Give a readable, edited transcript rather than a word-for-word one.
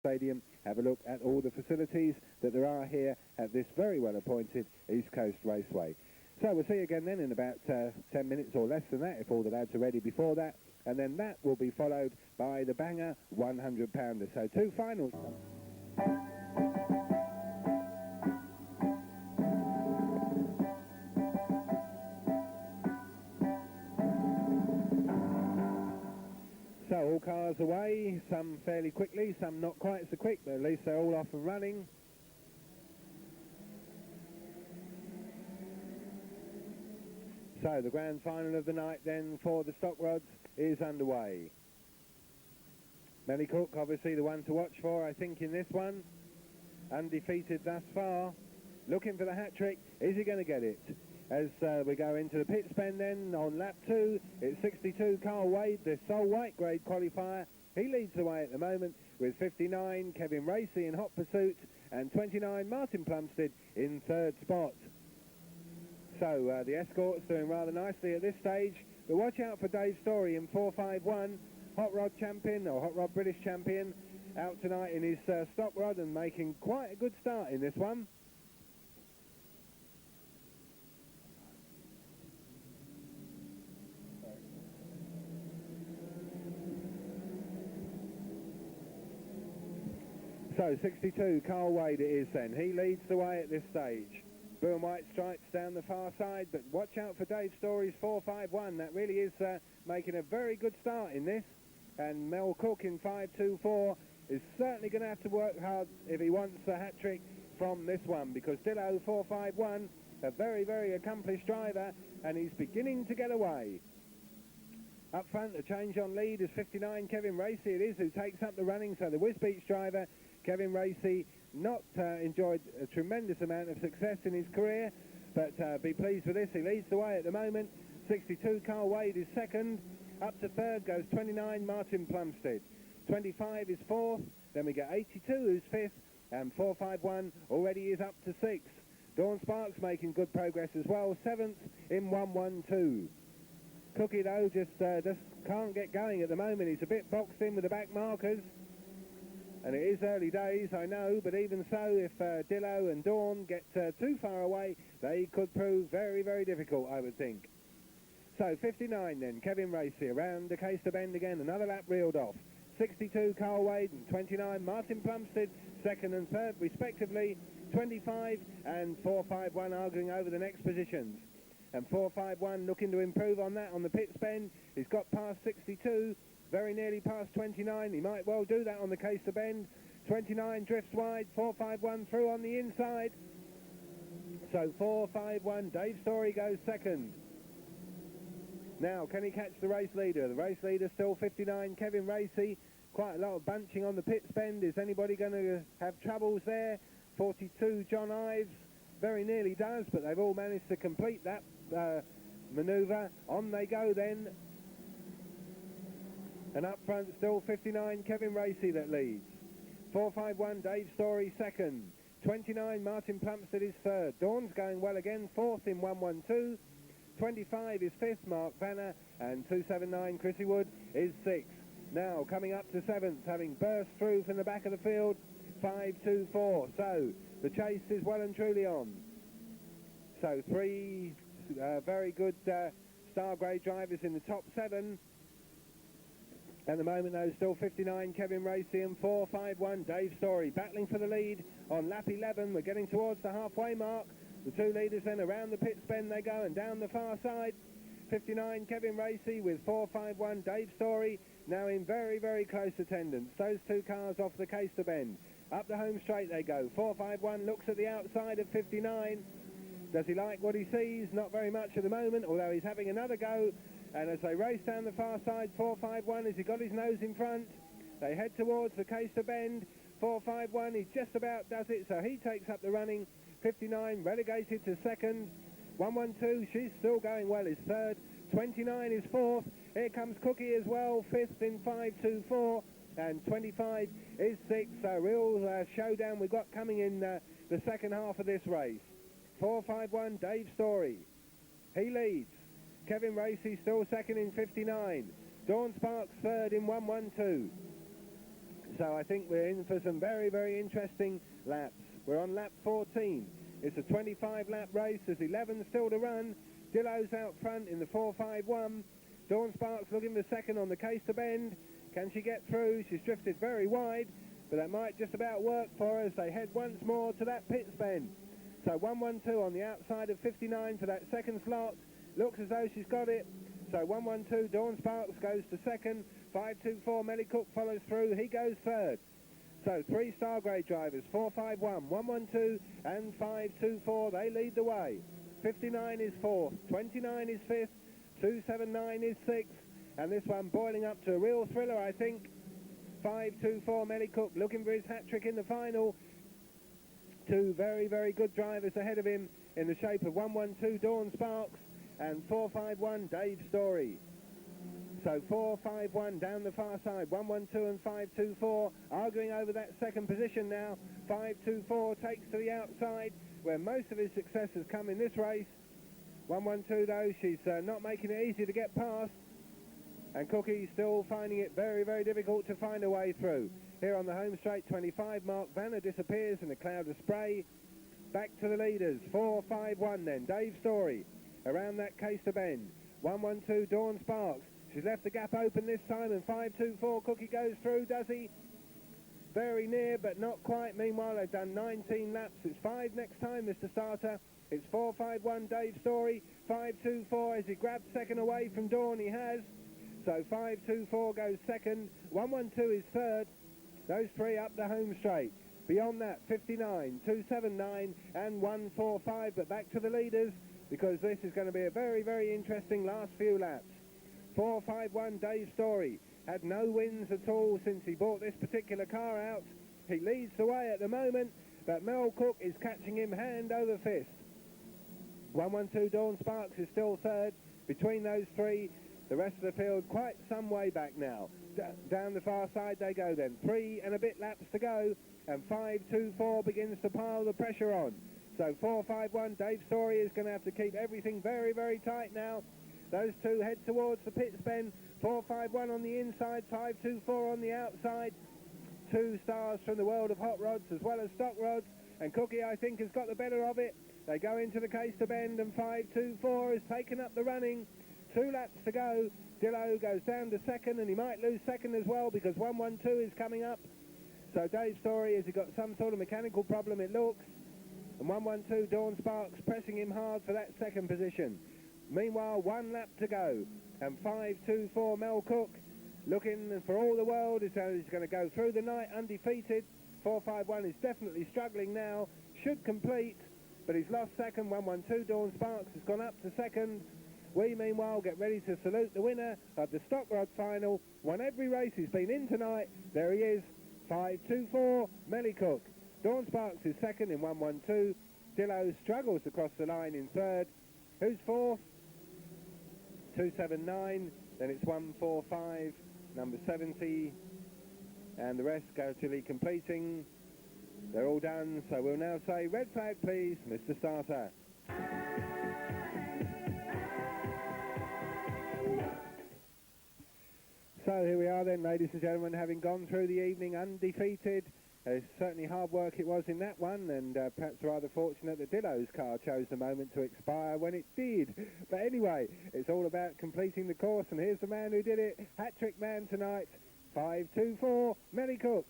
Stadium, have a look at all the facilities that there are here at this very well appointed East Coast Raceway. So we'll see you again then in about 10 minutes or less than that, if all the lads are ready before that, and then that will be followed by the banger 100 pounder. So 2 finals. So all cars away, some fairly quickly, some not quite so quick, but at least they're all off and running. So the grand final of the night then for the stock rods is underway. Cooke, obviously the one to watch for, I think, in this one. Undefeated thus far. Looking for the hat-trick. Is he going to get it? As we go into the pit pen then on lap 2, it's 62 Carl Wade, the sole white grade qualifier. He leads the way at the moment with 59 Kevin Racy in hot pursuit and 29 Martin Plumstead in third spot. So the escort's doing rather nicely at this stage, but watch out for Dave Story in 451, Hot Rod champion, or Hot Rod British champion, out tonight in his stock rod and making quite a good start in this one. So 62 Carl Wade it is then. He leads the way at this stage. Blue and white stripes down the far side, but watch out for Dave Story's 451. That really is making a very good start in this. And Mel Cooke in 524 is certainly going to have to work hard if he wants a hat-trick from this one, because Dillo 451, a very, very accomplished driver, and he's beginning to get away. Up front, the change on lead is 59 Kevin Racy. It is who takes up the running, so the Whiz Beach driver, Kevin Racy, not enjoyed a tremendous amount of success in his career, but be pleased with this. He leads the way at the moment. 62 Carl Wade is second. Up to third goes 29 Martin Plumstead. 25 is fourth. Then we get 82 who's fifth, and 451 already is up to sixth. Dawn Sparks making good progress as well, seventh in 112. Cookie though just can't get going at the moment. He's a bit boxed in with the back markers. And it is early days, I know, but even so, if Dillo and Dawn get too far away, they could prove very, very difficult, I would think. So 59 then, Kevin Racy around the case to bend again, another lap reeled off. 62 Carl Wade and 29 Martin Plumstead, second and third respectively. 25 and 451 arguing over the next positions. And 451 looking to improve on that on the pit bend. He's got past 62. Very nearly past 29. He might well do that on the case to bend. 29 drifts wide. 451 through on the inside. So 451. Dave Story goes second. Now, can he catch the race leader? The race leader still 59. Kevin Racy. Quite a lot of bunching on the pit bend. Is anybody going to have troubles there? 42 John Ives. Very nearly does, but they've all managed to complete that manoeuvre. On they go then. And up front, still 59, Kevin Racy that leads. 451, Dave Story second. 29, Martin Plumstead is third. Dawn's going well again, fourth in 112. 25 is fifth, Mark Vanner. And 279, Chrissy Wood is sixth. Now, coming up to seventh, having burst through from the back of the field, 524. So, the chase is well and truly on. So, three very good star grade drivers in the top seven. At the moment, though, still 59, Kevin Racy, and 451, Dave Story. Battling for the lead on lap 11. We're getting towards the halfway mark. The two leaders then around the pit bend they go, and down the far side. 59, Kevin Racy with 451, Dave Story, now in very, very close attendance. Those two cars off the case to bend. Up the home straight they go. 451 looks at the outside of 59. Does he like what he sees? Not very much at the moment, although he's having another go. And as they race down the far side, 451, as he got his nose in front, they head towards the case to bend. 451, he just about does it, so he takes up the running. 59, relegated to second. 112, she's still going well, is third. 29 is fourth. Here comes Cookie as well, fifth in 524. And 25 is sixth, so real showdown we've got coming in the second half of this race. 451, Dave Story. He leads. Kevin Racy still second in 59. Dawn Sparks third in 112. So I think we're in for some very, very interesting laps. We're on lap 14. It's a 25-lap race. There's 11 still to run. Dillo's out front in the 4.51. Dawn Sparks looking for second on the case to bend. Can she get through? She's drifted very wide, but that might just about work for her as they head once more to that pits bend. So 112 on the outside of 59 for that second slot. Looks as though she's got it. So 112, Dawn Sparks goes to second. 524, Melly Cooke follows through. He goes third. So 3 star grade drivers, 451, 112 and 524, they lead the way. 59 is 4th, 29 is 5th, 279 is 6th, and this one boiling up to a real thriller, I think. 524, Melly Cooke looking for his hat-trick in the final. 2 very, very good drivers ahead of him in the shape of 112, Dawn Sparks, and 451, Dave Story. So 451 down the far side, 112 and 524 arguing over that second position now. 524 takes to the outside where most of his success has come in this race. 112 though, she's not making it easy to get past, and Cookie's still finding it very, very difficult to find a way through. Here on the home straight, 25 mark, Vanna disappears in a cloud of spray. Back to the leaders, 451 then, Dave Story around that case to bend. 112 Dawn Sparks. She's left the gap open this time, and 524 Cookie goes through, does he? Very near, but not quite. Meanwhile, they've done 19 laps. It's 5 next time, Mr. Starter. It's 451 Dave Story. 524 as he grabs second away from Dawn, he has. So 524 goes second. 112 is third. Those 3 up the home straight. Beyond that, 59, 279 and 145. But back to the leaders, because this is going to be a very, very interesting last few laps. 451 Dave Story had no wins at all since he bought this particular car out. He leads the way at the moment, but Mel Cooke is catching him hand over fist. 112 Dawn Sparks is still third. Between those 3, the rest of the field quite some way back now. Down the far side they go then. 3 and a bit laps to go, and 524 begins to pile the pressure on. So 451 Dave Story is going to have to keep everything very, very tight now. Those 2 head towards the pits bend. 451 on the inside, 524 on the outside. 2 stars from the world of hot rods as well as stock rods. And Cookie, I think, has got the better of it. They go into the case to bend, and 524 has taken up the running. 2 laps to go. Dillo goes down to second, and he might lose second as well because 112 is coming up. So Dave Story, has he got some sort of mechanical problem, it looks. And 112 Dawn Sparks pressing him hard for that second position. Meanwhile, 1 lap to go, and 524 Mel Cooke looking for all the world as though he's going to go through the night undefeated. 451 is definitely struggling now, should complete, but he's lost second. 112 Dawn Sparks has gone up to second. We meanwhile get ready to salute the winner of the stock rod final. Won every race he's been in tonight. There he is, 524 Melly Cooke. Dawn Sparks is second in 112. Dillo struggles across the line in third. Who's fourth? 279, then it's 145, number 70, and the rest gradually completing. They're all done, so we'll now say red flag please, Mr. Starter. So here we are then, ladies and gentlemen, having gone through the evening undefeated. Certainly hard work it was in that one, and perhaps rather fortunate that Dillo's car chose the moment to expire when it did. But anyway, it's all about completing the course, and here's the man who did it. Hat-trick man tonight, 524 Melly Cooke.